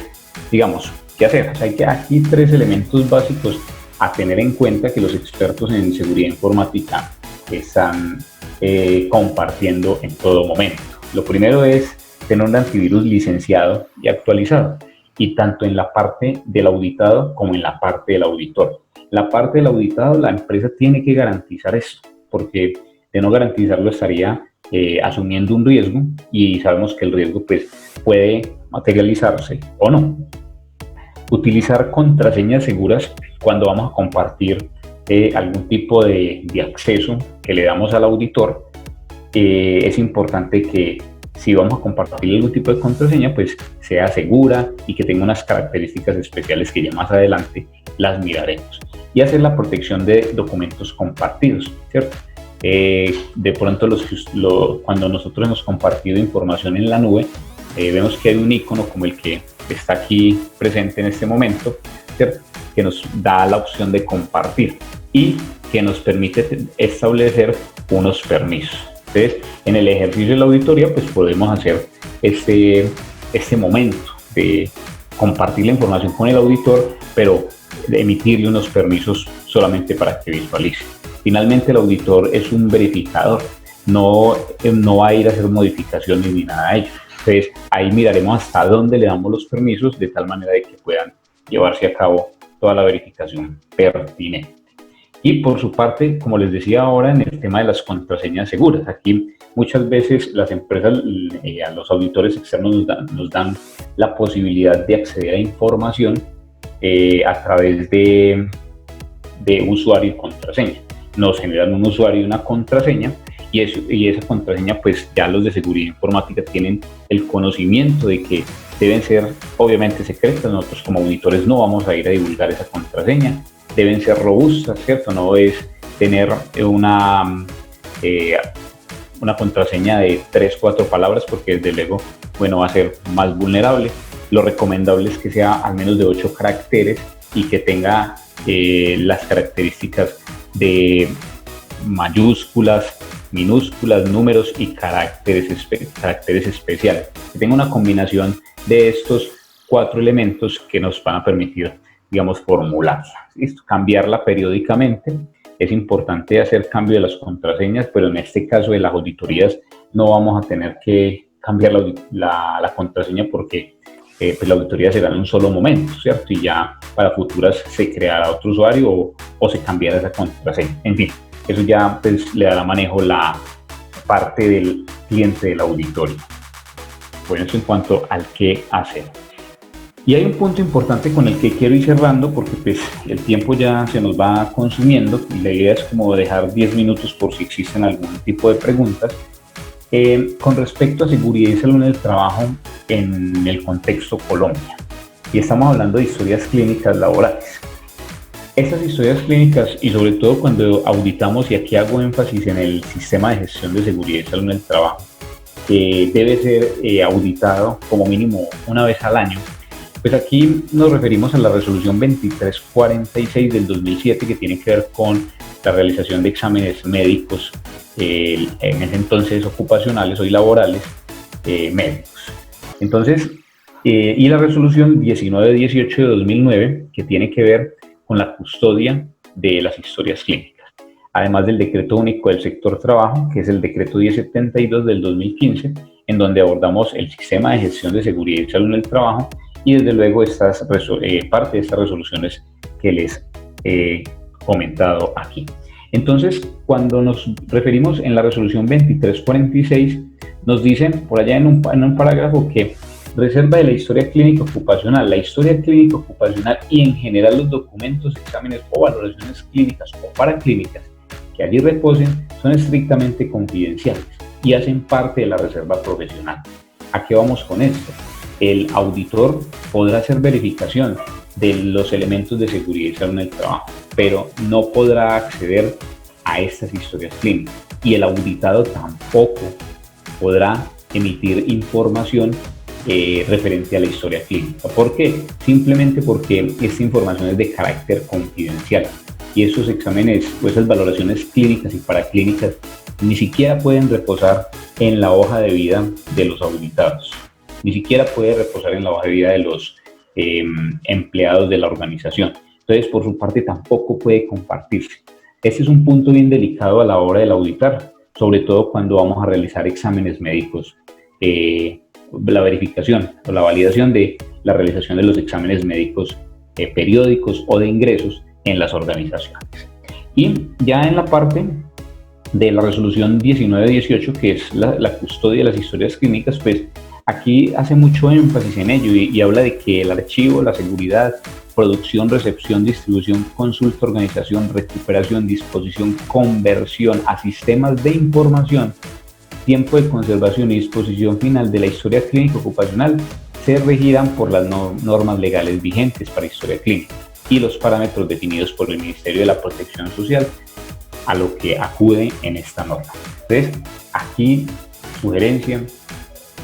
digamos, ¿qué hacer? O sea, hay que aquí 3 elementos básicos a tener en cuenta que los expertos en seguridad informática están compartiendo en todo momento. Lo primero es tener un antivirus licenciado y actualizado, y tanto en la parte del auditado como en la parte del auditor. La parte del auditado, la empresa tiene que garantizar esto, porque de no garantizarlo estaría asumiendo un riesgo, y sabemos que el riesgo pues, puede materializarse o no. Utilizar contraseñas seguras cuando vamos a compartir algún tipo de acceso que le damos al auditor. Es importante que si vamos a compartir algún tipo de contraseña, pues sea segura y que tenga unas características especiales que ya más adelante las miraremos. Y hacer la protección de documentos compartidos, ¿cierto? De pronto cuando nosotros hemos compartido información en la nube, vemos que hay un icono como el que está aquí presente en este momento, ¿cierto? Que nos da la opción de compartir y que nos permite establecer unos permisos. Entonces, en el ejercicio de la auditoría, pues podemos hacer este momento de compartir la información con el auditor, pero de emitirle unos permisos solamente para que visualice. Finalmente, el auditor es un verificador, no va a ir a hacer modificaciones ni nada de ello. Entonces, ahí miraremos hasta dónde le damos los permisos, de tal manera de que puedan llevarse a cabo toda la verificación pertinente. Y por su parte, como les decía ahora, en el tema de las contraseñas seguras, aquí muchas veces las empresas, a los auditores externos nos dan la posibilidad de acceder a información a través de usuario y contraseña. Nos generan un usuario y una contraseña, y esa contraseña, pues ya los de seguridad informática tienen el conocimiento de que deben ser obviamente secretas. Nosotros como auditores no vamos a ir a divulgar esa contraseña. Deben ser robustas, ¿cierto? No es tener una contraseña de 3-4 palabras, porque desde luego, bueno, va a ser más vulnerable. Lo recomendable es que sea al menos de 8 caracteres y que tenga las características de mayúsculas, minúsculas, números y caracteres especiales. Que tenga una combinación de estos 4 elementos que nos van a permitir, digamos, formularla. ¿Listo? Cambiarla periódicamente. Es importante hacer cambio de las contraseñas, pero en este caso de las auditorías no vamos a tener que cambiar la contraseña, porque pues la auditoría será en un solo momento, ¿cierto? Y ya para futuras se creará otro usuario o se cambiará esa contraseña. En fin, eso ya pues, le dará manejo la parte del cliente del auditorio. Bueno, eso en cuanto al qué hacer. Y hay un punto importante con el que quiero ir cerrando porque pues, el tiempo ya se nos va consumiendo y la idea es como dejar 10 minutos por si existen algún tipo de preguntas. Con respecto a seguridad y salud en el trabajo en el contexto Colombia. Y estamos hablando de historias clínicas laborales. Estas historias clínicas y sobre todo cuando auditamos, y aquí hago énfasis en el sistema de gestión de seguridad y salud en el trabajo, que debe ser auditado como mínimo una vez al año. Pues aquí nos referimos a la resolución 2346 del 2007 que tiene que ver con la realización de exámenes médicos, en ese entonces ocupacionales, hoy laborales, médicos. Entonces, y la resolución 1918 de 2009 que tiene que ver con la custodia de las historias clínicas. Además del decreto único del sector trabajo, que es el decreto 1072 del 2015, en donde abordamos el sistema de gestión de seguridad y salud en el trabajo y desde luego parte de estas resoluciones que les he comentado aquí. Entonces, cuando nos referimos en la resolución 2346, nos dicen por allá en un parágrafo que reserva de la historia clínica ocupacional, la historia clínica ocupacional y en general los documentos, exámenes o valoraciones clínicas o paraclínicas que allí reposen son estrictamente confidenciales y hacen parte de la reserva profesional. ¿A qué vamos con esto? El auditor podrá hacer verificación de los elementos de seguridad y salud en el trabajo, pero no podrá acceder a estas historias clínicas y el auditado tampoco podrá emitir información referente a la historia clínica. ¿Por qué? Simplemente porque esta información es de carácter confidencial y esos exámenes o esas valoraciones clínicas y paraclínicas ni siquiera pueden reposar en la hoja de vida de los auditados, ni siquiera puede reposar en la hoja de vida de los empleados de la organización. Entonces, por su parte, tampoco puede compartirse. Este es un punto bien delicado a la hora del auditar, sobre todo cuando vamos a realizar exámenes médicos, la verificación o la validación de la realización de los exámenes médicos periódicos o de ingresos en las organizaciones. Y ya en la parte de la resolución 1918, que es la custodia de las historias clínicas, pues aquí hace mucho énfasis en ello y habla de que el archivo, la seguridad, producción, recepción, distribución, consulta, organización, recuperación, disposición, conversión a sistemas de información, tiempo de conservación y disposición final de la historia clínica ocupacional se regirán por las normas legales vigentes para historia clínica y los parámetros definidos por el Ministerio de la Protección Social a lo que acude en esta norma. Entonces, aquí sugerencia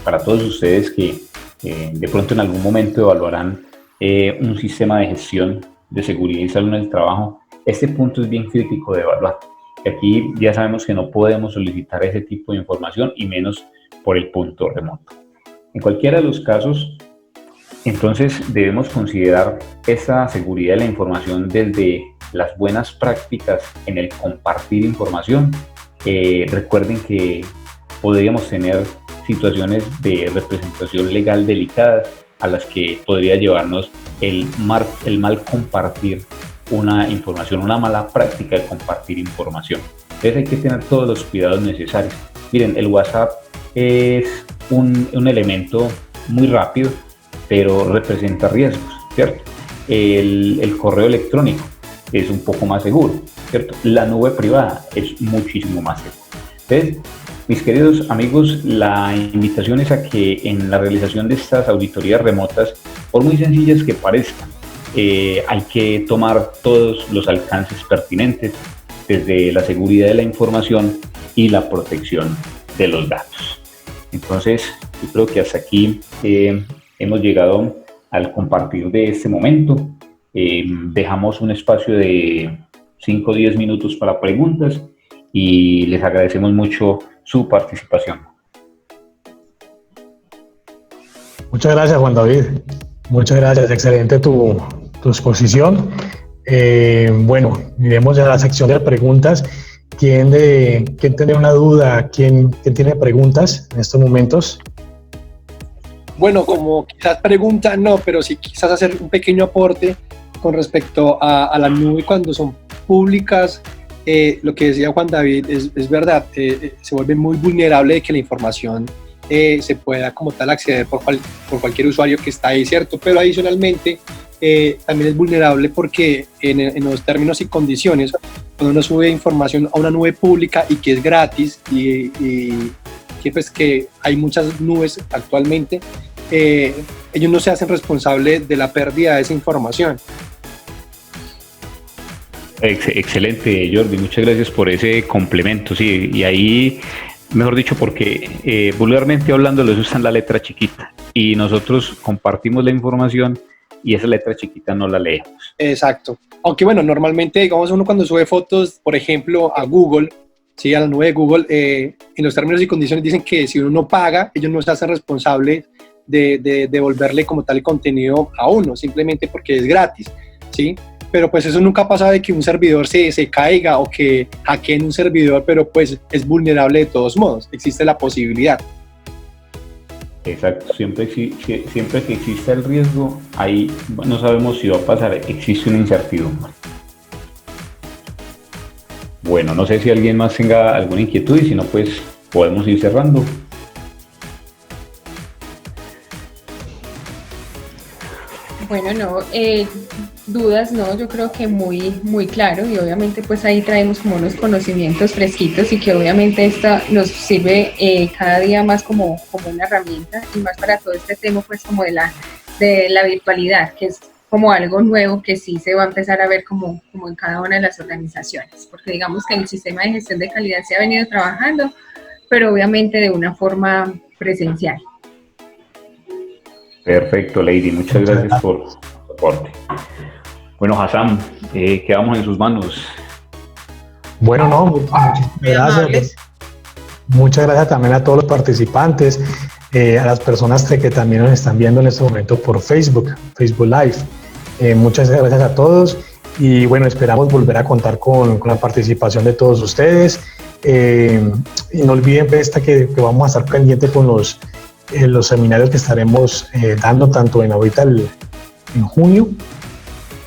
para todos ustedes que de pronto en algún momento evaluarán un sistema de gestión de seguridad y salud en el trabajo. Este punto es bien crítico de evaluar. Aquí ya sabemos que no podemos solicitar ese tipo de información y menos por el punto remoto. En cualquiera de los casos, entonces debemos considerar esa seguridad de la información desde las buenas prácticas en el compartir información. Recuerden que podríamos tener situaciones de representación legal delicadas a las que podría llevarnos el mal compartir una información, una mala práctica de compartir información. Entonces hay que tener todos los cuidados necesarios. Miren, el WhatsApp es un elemento muy rápido, pero representa riesgos, ¿cierto? El correo electrónico es un poco más seguro, ¿cierto? La nube privada es muchísimo más segura. Entonces, mis queridos amigos, la invitación es a que en la realización de estas auditorías remotas, por muy sencillas que parezcan, hay que tomar todos los alcances pertinentes desde la seguridad de la información y la protección de los datos. Entonces, yo creo que hasta aquí hemos llegado al compartir de este momento. Dejamos un espacio de 5 o 10 minutos para preguntas y les agradecemos mucho su participación. Muchas gracias, Juan David. Muchas gracias, excelente tu exposición. Bueno, iremos a la sección de preguntas. ¿Quién tiene una duda? ¿Quién tiene preguntas en estos momentos? Bueno, como quizás pregunta, no, pero sí quizás hacer un pequeño aporte con respecto a la nube cuando son públicas. Lo que decía Juan David es verdad, se vuelve muy vulnerable de que la información se pueda como tal acceder por cualquier usuario que está ahí, ¿cierto? Pero adicionalmente también es vulnerable porque en los términos y condiciones, cuando uno sube información a una nube pública y que es gratis y que, pues, que hay muchas nubes actualmente, ellos no se hacen responsables de la pérdida de esa información. Excelente, Jordi, muchas gracias por ese complemento, sí, y ahí, mejor dicho, porque vulgarmente hablando, eso está en la letra chiquita, y nosotros compartimos la información y esa letra chiquita no la leemos. Exacto, aunque bueno, normalmente, digamos, uno cuando sube fotos, por ejemplo, a Google, sí, a la nube de Google, en los términos y condiciones dicen que si uno no paga, ellos no se hacen responsables de devolverle como tal el contenido a uno, simplemente porque es gratis, ¿sí? Pero pues eso nunca pasa de que un servidor se caiga o que hackeen un servidor, pero pues es vulnerable de todos modos, existe la posibilidad. Exacto, siempre que exista el riesgo, ahí no sabemos si va a pasar, existe una incertidumbre. Bueno, no sé si alguien más tenga alguna inquietud y si no, pues podemos ir cerrando. Bueno, no, dudas, no, yo creo que muy claro, y obviamente pues ahí traemos como unos conocimientos fresquitos y que obviamente esta nos sirve cada día más como una herramienta, y más para todo este tema pues como de la virtualidad, que es como algo nuevo que sí se va a empezar a ver como en cada una de las organizaciones, porque digamos que el sistema de gestión de calidad se ha venido trabajando, pero obviamente de una forma presencial. Perfecto, Lady, muchas gracias por su soporte. Bueno, Hassan, quedamos en sus manos. Bueno, no, muchas gracias. Muchas gracias también a todos los participantes, a las personas que también nos están viendo en este momento por Facebook Live. Muchas gracias a todos y bueno, esperamos volver a contar con la participación de todos ustedes. Y no olviden que vamos a estar pendientes con los seminarios que estaremos dando tanto en junio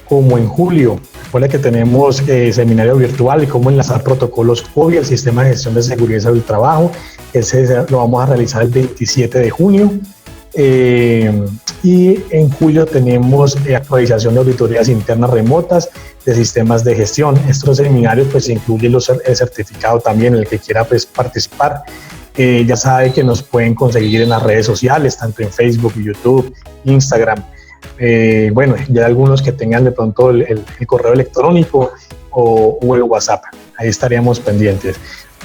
como en julio. Recuerden que tenemos seminario virtual y cómo enlazar protocolos COVID al sistema de gestión de seguridad del trabajo. Ese lo vamos a realizar el 27 de junio. Y en julio tenemos actualización de auditorías internas remotas de sistemas de gestión. Estos seminarios pues incluyen el certificado también, el que quiera pues participar. Ya sabe que nos pueden conseguir en las redes sociales, tanto en Facebook, YouTube, Instagram. Bueno, ya algunos que tengan de pronto el correo electrónico o el WhatsApp. Ahí estaríamos pendientes.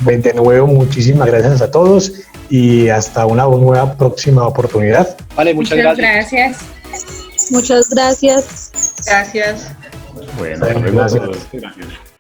De nuevo, muchísimas gracias a todos y hasta una nueva próxima oportunidad. Vale, muchas gracias. Muchas gracias. Gracias. Bueno, gracias.